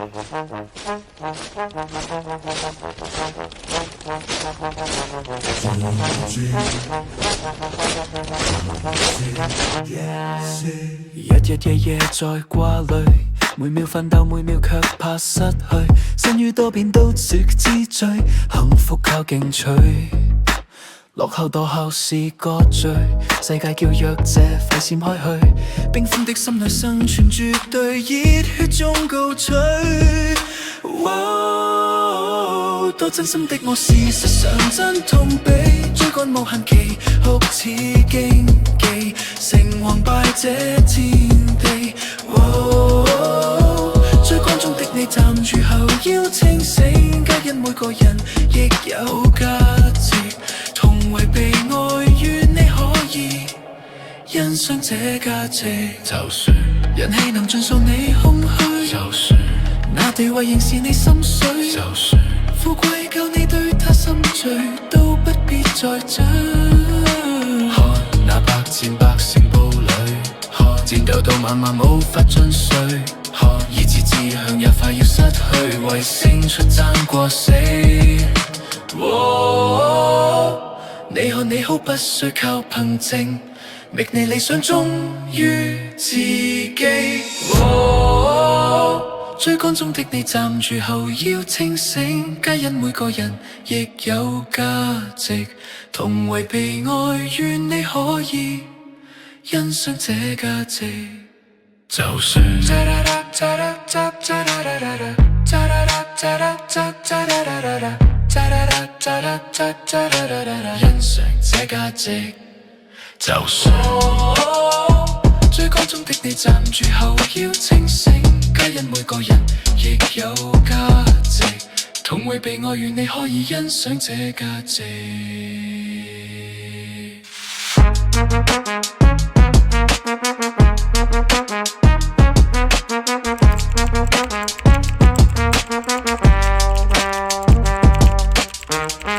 日日夜夜在掛慮，每秒奮鬥，每秒卻怕失去。生於多變都值之最，幸福靠勁取。落後墮後是個罪，世界叫弱者快閃開去。冰封的心裏生存絕對，熱血中高吹。多真心的我，事實上真痛比追趕無限期，哭似競技，成王敗這天地。追趕中的你站住後要清醒，皆因每個人亦有價值，同為被愛，願你可以欣賞這價值。就算人氣能盡數你空虛，就算那地位仍是你心水，就算富貴夠你對他心醉，都不必再追。看那百戰百勝堡壘，看戰鬥到晚晚無法盡睡，看意志志向也快要失去，為勝出爭過死。你看你好，不需靠憑證，覓你理想忠於自己。追趕中的你站住後要清醒，皆因每個人亦有價值，同為被愛，願你可以欣賞這價值。就算欣賞這價值，就算追趕中的你站住後要清醒，皆因每個人亦有價值，同為被愛，願你可以欣賞這價值。